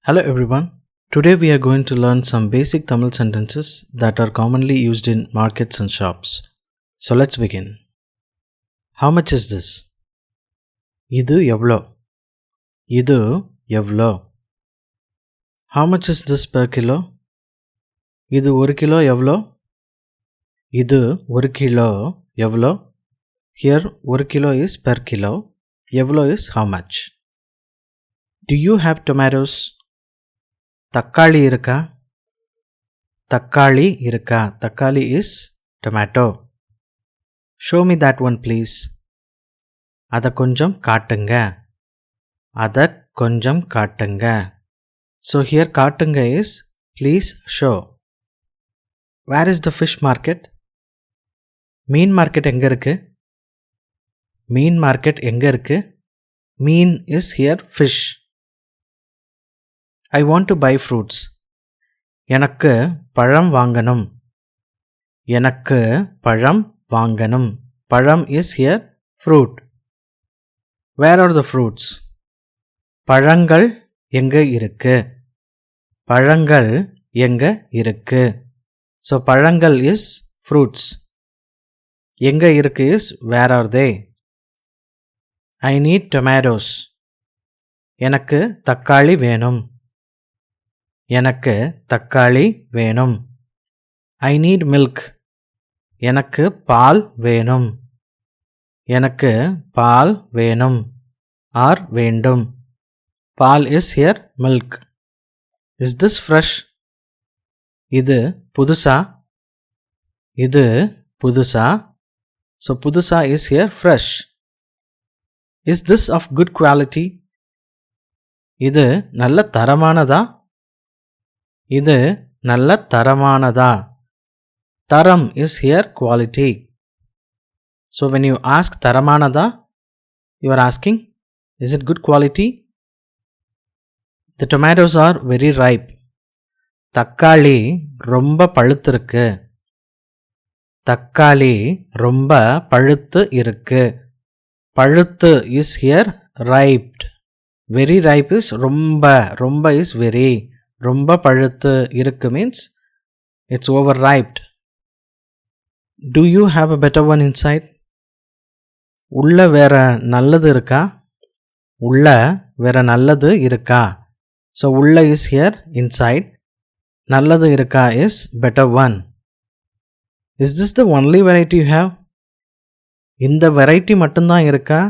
Hello everyone. Today we are going to learn some basic Tamil sentences that are commonly used in markets and shops. So let's begin. How much is this? Idu evlo? Idu evlo? How much is this per kilo? Idu 1 kilo evlo? Idu 1 kilo evlo? Here 1 kilo is per kilo. Evlo is how much? Do you have tomatoes? தக்காளி இருக்கா? தக்காளி இருக்கா? தக்காளி is tomato. Show me that one please. அத கொஞ்சம் காட்டுங்க. அத கொஞ்சம் காட்டுங்க. So here காட்டுங்க is please show. Where is the fish market? Mean market எங்க இருக்கு? மீன் மார்க்கெட் எங்க இருக்கு? மீன் is here fish. I want to buy fruits. எனக்கு பழம் வாங்கணும். எனக்கு பழம் வாங்கணும். பழம் is here fruit. Where are the fruits? பழங்கள் எங்க இருக்கு? பழங்கள் எங்க இருக்கு? So பழங்கள் is fruits. எங்க இருக்கு is where are they? I need tomatoes. எனக்கு தக்காளி வேணும். எனக்கு தக்காளி வேணும். I need milk. எனக்கு பால் வேணும். எனக்கு பால் வேணும் or வேண்டும். பால் is here milk. Is this fresh? இது புதுசா? இது புதுசா? So புதுசா is here fresh. Is this of good quality? இது நல்ல தரமானதா? இது நல்ல தரமானதா? தரம் is here quality. So when you ask தரமானதா, you are asking, is it good quality? The tomatoes are very ripe. தக்காளி ரொம்ப பழுத்திருக்கு. தக்காளி ரொம்ப பழுத்து இருக்கு. பழுத்து is here ripe. Very ripe is ரொம்ப is very. ரொம்ப பழுத்து இருக்கு means it's overripe. Do you have a better one inside? உள்ள வேற நல்லது இருக்கா? உள்ள வேற நல்லது இருக்கா? So உள்ள is here inside. நல்லது இருக்கா is better one. Is this the only variety you have? இந்த variety மட்டும்தான் இருக்கா?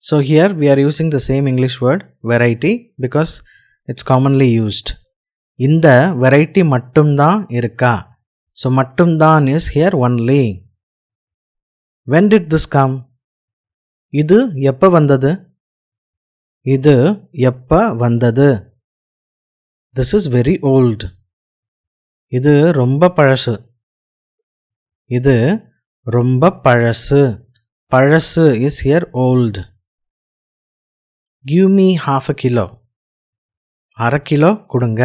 So here we are using the same English word variety because it's commonly used. இந்த variety மட்டும்தான் இருக்கா? So மட்டும்தான் is here only. When did this come? இது எப்ப வந்தது? இது எப்ப வந்தது? This is very old. இது ரொம்ப பழசு. இது ரொம்ப பழசு. பழசு is here old. Give me half a kilo. அரை கிலோ கொடுங்க.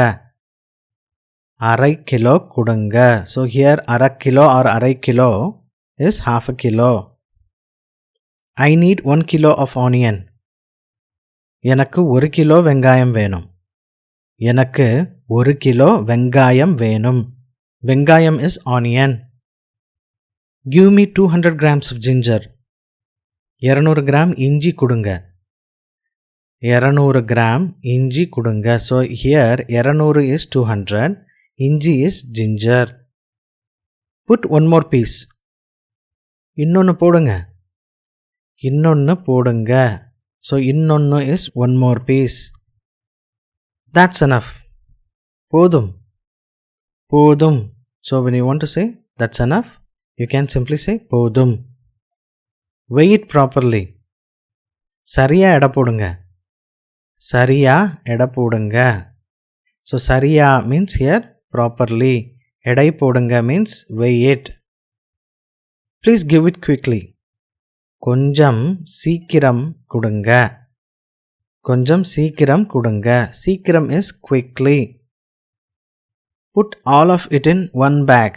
அரை கிலோ கொடுங்க. So here அரை கிலோ or அரை kilo is half a kilo. I need 1 kilo of onion. எனக்கு 1 கிலோ வெங்காயம் வேணும். எனக்கு 1 கிலோ வெங்காயம் வேணும். வெங்காயம் is onion. Give me 200 grams of ginger. 200 gram இஞ்சி கொடுங்க. 200 கிராம் இஞ்சி கொடுங்க. So here 200 is 200. இஞ்சி is ginger. Put one more piece. இன்னொன்னு போடுங்க. இன்னொன்னு போடுங்க. So இன்னொன்னு is one more piece. That's enough. போதும். போதும். So when you want to say that's enough, you can simply say போதும். Weigh it properly. சரியா எடை போடுங்க. சரியா எடை போடுங்க. So சரியா means here properly. எடை போடுங்க means weigh it. Please give it quickly. கொஞ்சம் சீக்கிரம் கொடுங்க. கொஞ்சம் சீக்கிரம் கொடுங்க. சீக்கிரம் is quickly. Put all of it in one bag.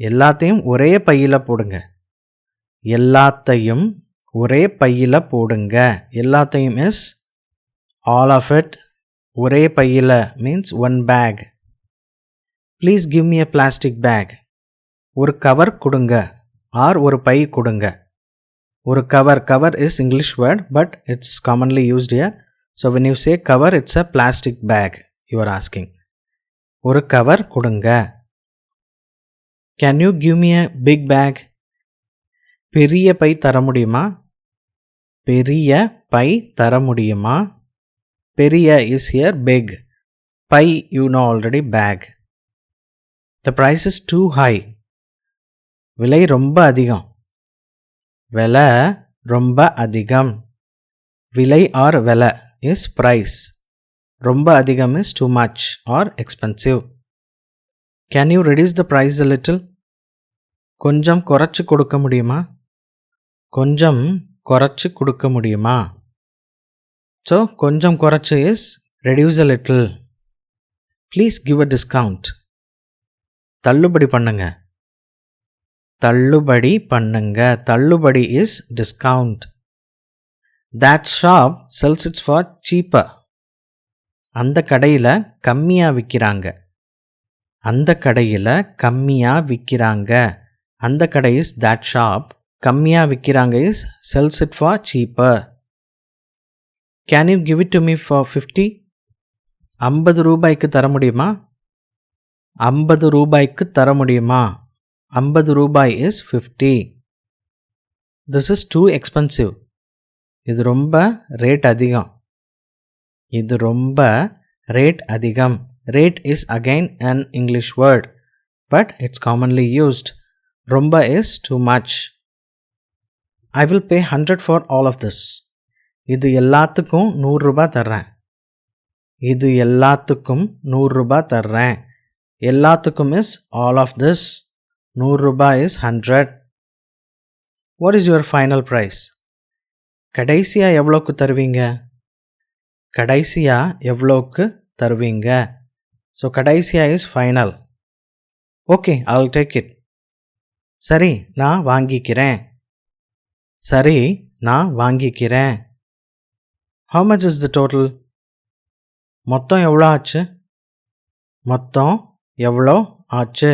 எல்லாத்தையும் ஒரே பையில போடுங்க. எல்லாத்தையும் ஒரே பையில போடுங்க. எல்லாத்தையும் is all of it ஒரே பையில means one bag. Please give me a plastic bag. ஒரு கவர் கொடுங்க or ஒரு பை கொடுங்க. ஒரு cover is English word but it's commonly used here. So when you say cover, it's a plastic bag you are asking. ஒரு cover கொடுங்க. Can you give me a big bag? பெரிய by தர முடியுமா? பெரிய by தர முடியுமா? பெரிய is here big. By you know already, bag. The price is too high. விலை ரொம்ப அதிகம். விலை ரொம்ப அதிகம். விலை or விலை is price. ரொம்ப அதிகம் is too much or expensive. Can you reduce the price a little? கொஞ்சம் குறைச்சு கொடுக்க முடியுமா? கொஞ்சம் குறைச்சு கொடுக்க முடியுமா? So கொஞ்சம் குறைச்சு is reduce a little. Please give a discount. தள்ளுபடி பண்ணுங்க. தள்ளுபடி பண்ணுங்க. தள்ளுபடி is discount. That shop sells it for cheaper. அந்த கடையில் கம்மியாக விற்கிறாங்க. அந்த கடையில் கம்மியாக விற்கிறாங்க. அந்த கடை is that shop. கம்மியாக விற்கிறாங்க is sells it for cheaper. Can you give it to me for 50? 50 ரூபாய்க்கு தர முடியுமா? 50 ரூபாய்க்கு தர முடியுமா? 50 ரூபாய் is 50. This is too expensive. இது ரொம்ப ரேட் அதிகம். இது ரொம்ப ரேட் அதிகம். Rate is again an English word, but it's commonly used. ரொம்ப is too much. I will pay 100 for all of this. இது எல்லாத்துக்கும் 100 ரூபாய் தர்றேன். இது எல்லாத்துக்கும் 100 ரூபாய் தர்றேன். எல்லாத்துக்கும் is all of this. 100 ரூபாய் is 100. What is your final price? கடைசியா எவ்வளோக்கு தருவீங்க? கடைசியா எவ்வளோக்கு தருவீங்க? So கடைசியா is final. Okay, I'll take it. சரி, நான் வாங்கிக்கிறேன். சரி, நான் வாங்கிக்கிறேன். How much is the total? மொத்தம் எவ்வளோ ஆச்சு? மொத்தம் எவ்வளோ ஆச்சு?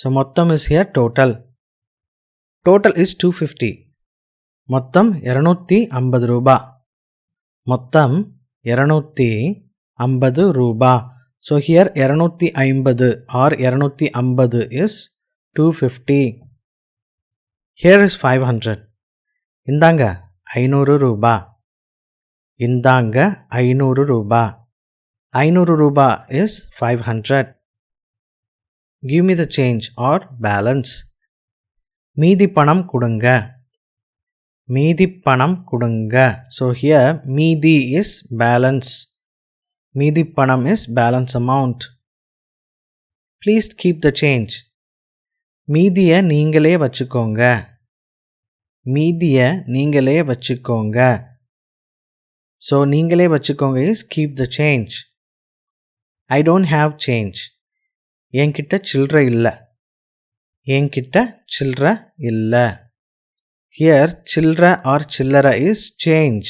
So மொத்தம் is here total. Total is 250. மொத்தம் 250 ரூபாய். மொத்தம் 250 ரூபாய். So here 250 or 250 is 250. Here is 500. இந்தாங்க 500 ரூபாய். இந்தாங்க 500 ரூபாய். 500 ரூபாய் is 500. Give me the change or balance. மீதி பணம் கொடுங்க. மீதி பணம் கொடுங்க. So here மீதி is balance. மீதி பணம் is balance amount. Please keep the change. மீதியை நீங்களே வச்சுக்கோங்க. மீதியை நீங்களே வச்சுக்கோங்க. So நீங்களே வச்சுக்கோங்க is keep the change. I don't have change. என்கிட்ட சில்லறை இல்லை. என்கிட்ட சில்லறை இல்லை. Here சில்லறை or சில்லறை is change.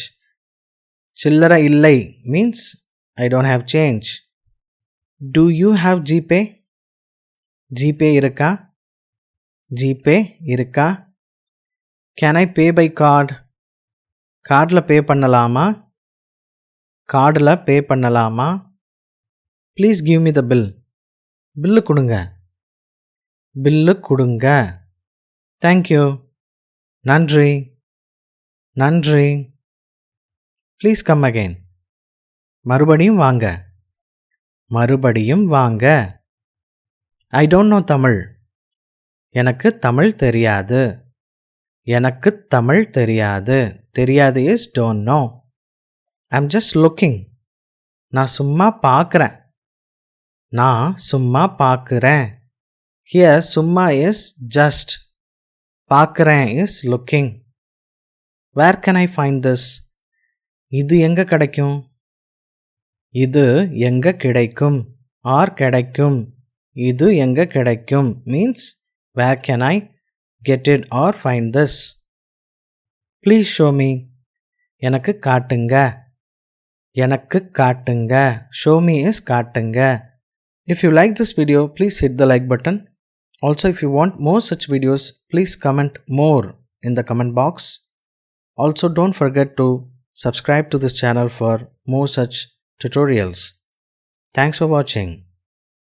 சில்லறை இல்லை means I don't have change. Do you have GPay? GPay இருக்கா? GPay இருக்கா? Can I pay by card? கார்டில் பே பண்ணலாமா? கார்டில் பே பண்ணலாமா? Please give me the bill. Bill கொடுங்க. பில்லு கொடுங்க. Thank you. நன்றி. நன்றி. Please come again. மறுபடியும் வாங்க. மறுபடியும் வாங்க. I don't know Tamil. எனக்கு தமிழ் தெரியாது. எனக்கு தமிழ் தெரியாது. தெரியாது is don't know. I'm just looking. நான் சும்மா பார்க்குறேன். நான் சும்மா பார்க்குறேன். Here சும்மா is just. பார்க்குறேன் is looking. Where can I find this? இது எங்க கிடைக்கும்? இது எங்க கிடைக்கும் or கிடைக்கும். இது எங்க கிடைக்கும் means where can I get it or find this? Please show me. எனக்கு காட்டுங்க. எனக்கு காட்டுங்க. Show me is காட்டுங்க. If you like this video, please hit the like button. Also, if you want more such videos, please comment more in the comment box. Also, don't forget to subscribe to this channel for more such tutorials. Thanks for watching.